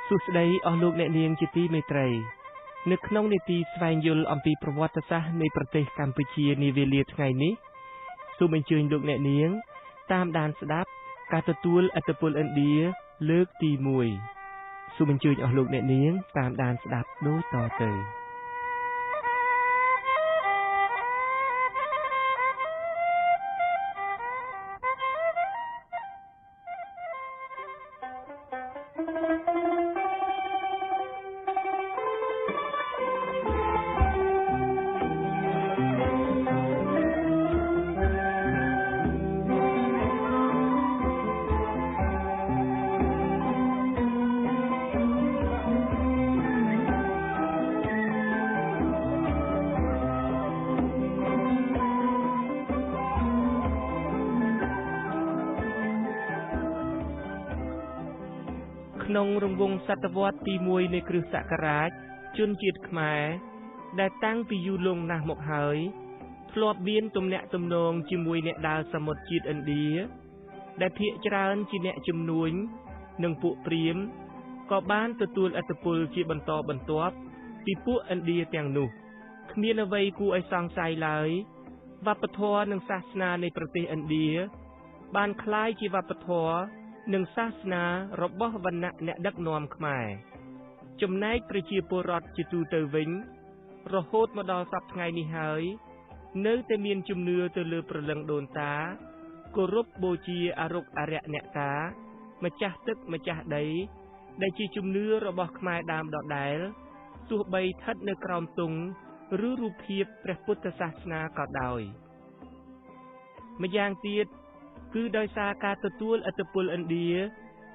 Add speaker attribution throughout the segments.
Speaker 1: សួស្តីអស់លោកអ្នកនាងជាទីមេត្រីនៅក្នុងនីតិស្វែងយល់អំពីប្រវត្តិសាស្ត្រនៃប្រទេសកម្ពុជានាវេលាថ្ងៃនេះសូមអញ្ជើញលោកអ្នកនាងតាមដានស្ដាប់ការទទួលឥទ្ធិពលឥណ្ឌាលើកទី1សូមអញ្ជើញអស់លោកអ្នកនាងតាមដានស្ដាប់ដូចតទៅក្នុងរង្វង់សតវត្សទី1នៃគ្រិស្តសករាជជនជាតិខ្មែរដែលតាំងពីយូរលង់ណាស់មកហើយធ្លាប់មានទំនាក់ទំនងជាមួយអ្នកដើរសមុទ្រជាតិឥណ្ឌាដែលភាគច្រើនជាអ្នកជំនួញនិងពួកព្រាហ្មណ៍ក៏បានទទួលឥទ្ធិពលជាបន្តបន្ទាប់ពីពួកឥណ្ឌាទាំងនោះគ្មានអ្វីគួរឲ្យសង្ស័យឡើយវប្បធម៌និងសាសនានៃប្រទេសឥណ្ឌាបានคล้ายជាវប្បធម៌និងសាសនារបស់វណ្ណៈអ្នកដឹកនាំខ្មែរចំណែកប្រជាពលរដ្ឋជាទូទៅវិញរហូតមកដល់សប្តាហ៍ថ្ងៃនេះហើយនៅតែមានជំនឿទៅលើព្រលឹងដូនតាគោរពបូជាអរុក្ខអរិយអ្នកតាម្ចាស់ទឹកម្ចាស់ដីដែលជាជំនឿរបស់ខ្មែរដើមដដែលទោះបីស្ថិតនៅក្រោមទង់ឬរូបភាពព្រះពុទ្ធសាសនាក៏ដោយម្យ៉ាងទៀតគឺដោយសារការទទួលឥទ្ធិពលឥណ្ឌា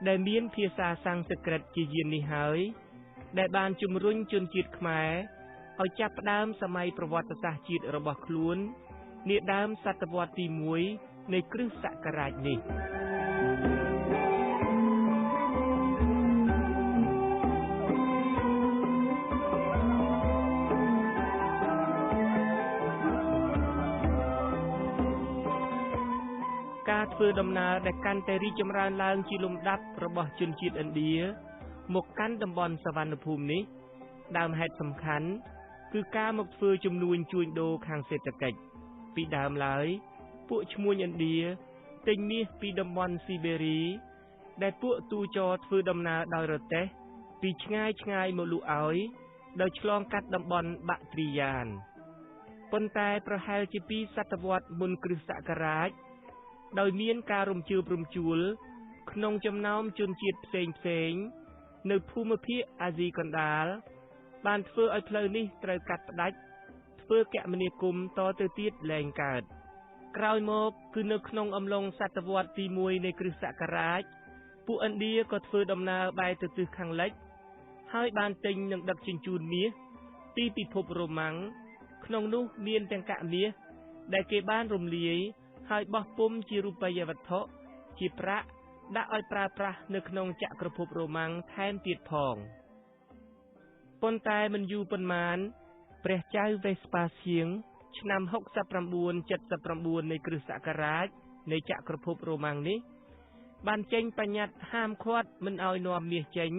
Speaker 1: ដែលមានភាសាសំស្ក្រឹតជាយាននេះហើយដែលបានជំរុញជនជាតិខ្មែរឲ្យចាប់ផ្ដើមសម័យប្រវត្តិសាស្ត្រជាតិរបស់ខ្លួននាដើមសតវត្សទី1នៃគ្រិស្តសករាជនេះការធ្វើដំណើរដែលកាន់តែរីកចម្រើនឡើងជាលំដាប់របស់ជនជាតិឥណ្ឌាមកកាន់តំបន់សវណ្ណភូមិនេះដើមហេតុសំខាន់គឺការមកធ្វើជំនួញជួញដូរខាងសេដ្ឋកិច្ចពីដើមឡើយពួកឈ្មួញឥណ្ឌាទិញមាសពីតំបន់ស៊ីបេរីដែលពួកទូចរធ្វើដំណើរដោយរទេះពីឆ្ងាយមកលក់ឲ្យដោយឆ្លងកាត់តំបន់បាក់ទ្រីយ៉ានប៉ុន្តែប្រហែលជា2សតវត្សមុនគ្រិស្តសករាជដោយមានការរំជើបរំជួលក្នុងចំណោមជនជាតិផ្សេងនៅភូមិភាគអាស៊ីកណ្ដាលបានធ្វើឲ្យផ្លូវនេះត្រូវកាត់ផ្ដាច់ធ្វើគមនាគមន៍តទៅទៀតលែងកើតក្រោយមកគឺនៅក្នុងអំឡុងសតវត្សទី1នៃគ្រិស្តសករាជពួកឥណ្ឌាក៏ធ្វើដំណើរបែរទៅទិសខាងលិចហើយបានទិញនិងដឹកជញ្ជូនមាសពីពិភពរ៉ូម៉ាំងក្នុងនោះមានទាំងកាក់មាសដែលគេបានរំលាយហើយបោះពុម្ពជារូបិយវត្ថុជាប្រាក់ដាក់ឲ្យប្រើប្រាស់នៅក្នុងចក្រភពរ៉ូម៉ាំងថែមទៀតផងប៉ុន្តែមិនយូរប៉ុន្មានព្រះចៅវេស្ប៉ាសៀងឆ្នាំ6979នៃគ្រិស្តសករាជនៃចក្រភពរ៉ូម៉ាំងនេះបានចេញបញ្ញត្តិហាមឃាត់មិនឲ្យនាំមាសចេញ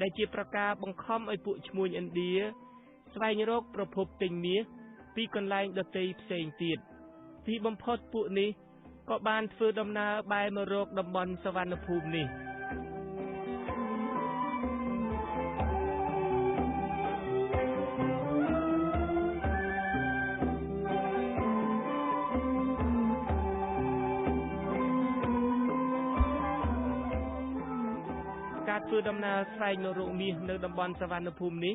Speaker 1: ដែលជាប្រការបង្ខំឲ្យពួកឈ្មួញឥណ្ឌាស្វែងរកប្រភពទិញមាសពីកន្លែងដទៃផ្សេងទៀតទីបំផុតពួកនេះក៏បានធ្វើដំណើរបែរមករកតំបន់សវណ្ណភូមិនេះការធ្វើដំណើរស្វែងរកមាសនៅតំបន់សវណ្ណភូមិនេះ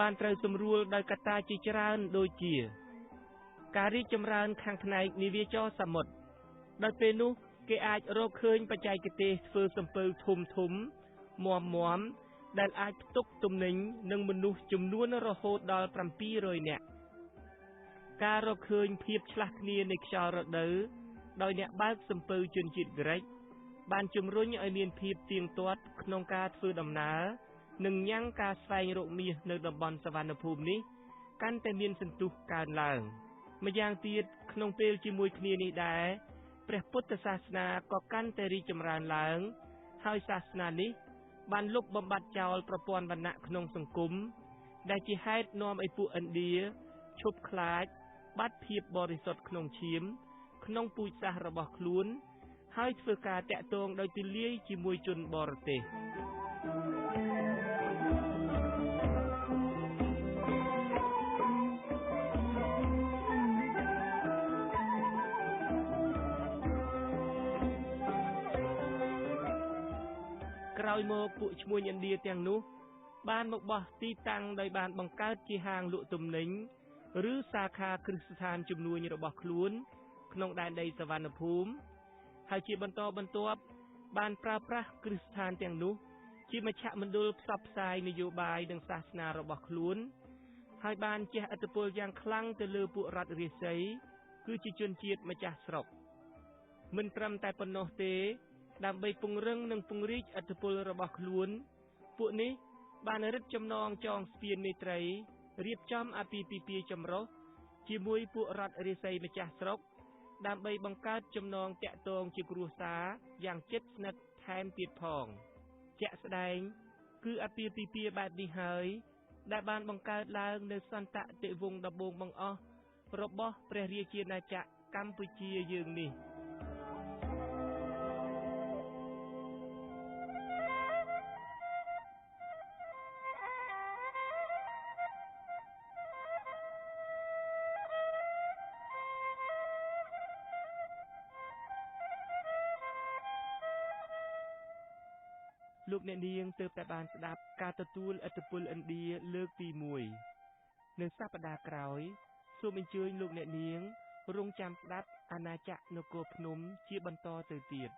Speaker 1: បានត្រូវសម្រួលដោយកត្តាជាច្រើនដូចជាការរីកចម្រើនខាងផ្នែកនាវាចរសមុទ្រដោយពេលនោះគេអាចរកឃើញបច្ចេកទេសធ្វើសំពៅធំមាំដែលអាចផ្ទុកទំនិញនិងមនុស្សចំនួនរហូតដល់700នាក់ការរកឃើញភាពឆ្លាស់គ្នានៃខ្យល់រដូវដោយអ្នកបើកសំពៅជនជាតិក្រិកបានជំរុញឲ្យមានភាពទៀងទាត់ក្នុងការធ្វើដំណើរនិងញ៉ាំងការស្វែងរកមាសនៅតំបន់សវណ្ណភូមិនេះកាន់តែមានសន្ទុះកើនឡើងម្យ៉ាងទៀតក្នុងពេលជាមួយគ្នានេះដែរព្រះពុទ្ធសាសនាក៏កាន់តែរីកចម្រើនឡើងហើយសាសនានេះ បានលុបបំបាត់ចោលប្រព័ន្ធវណ្ណៈក្នុងសង្គមដែលជាហេតុនាំឲ្យពួកឥណ្ឌាឈប់ខ្លាចបាត់ភាពបរិសុទ្ធក្នុងឈាមក្នុងពូជសាសន៍របស់ខ្លួនហើយធ្វើការតាក់ទងដោយទូលាយជាមួយជនបរទេសក្រោយមកពួកឈ្មួញឥណ្ឌាទាំងនោះបានមកបោះទីតាំងដោយបានបង្កើតជាហាងលក់ទំនិញឬសាខាគ្រឹះស្ថានជំនួញរបស់ខ្លួនក្នុងដែនដីសវណ្ណភូមិហើយជាបន្តបន្ទាប់បានប្រើប្រាស់គ្រឹះស្ថានទាំងនោះជាមជ្ឈមណ្ឌលផ្សព្វផ្សាយនយោបាយនិងសាសនារបស់ខ្លួនហើយបានជះឥទ្ធិពលយ៉ាងខ្លាំងទៅលើពួករដ្ឋរាសីគឺជាជនជាតិម្ចាស់ស្រុកមិនត្រឹមតែប៉ុណ្ណោះទេដើម្បីពង្រឹងនិងពង្រីកឥទ្ធិពលរបស់ខ្លួនពួកនេះបានរឹតចំណងចងស្ពានមេត្រីរៀបចំអាពាហ៍ពិពាហ៍ចម្រុះជាមួយពួករដ្ឋរាសីម្ចាស់ស្រុកដើម្បីបង្កើតចំណងតាក់ទងជាគ្រួសារយ៉ាងជិតស្និទ្ធថែមទៀតផងជាក់ស្ដែងគឺអាពាហ៍ពិពាហ៍បែបនេះហើយដែលបានបង្កើតឡើងនៅសន្តតិវង្សដំបូងបង្អស់របស់ព្រះរាជាណាចក្រកម្ពុជាយើងនេះលោកអ្នកនាងទើបតែបានស្ដាប់ការទទួលឥទ្ធិពលឥណ្ឌាលើកទី1នៅសប្តាហ៍ក្រោយសូមអញ្ជើញលោកអ្នកនាងរងចាំស្ដាប់អាណាចក្រនគរភ្នំជាបន្តទៅទៀត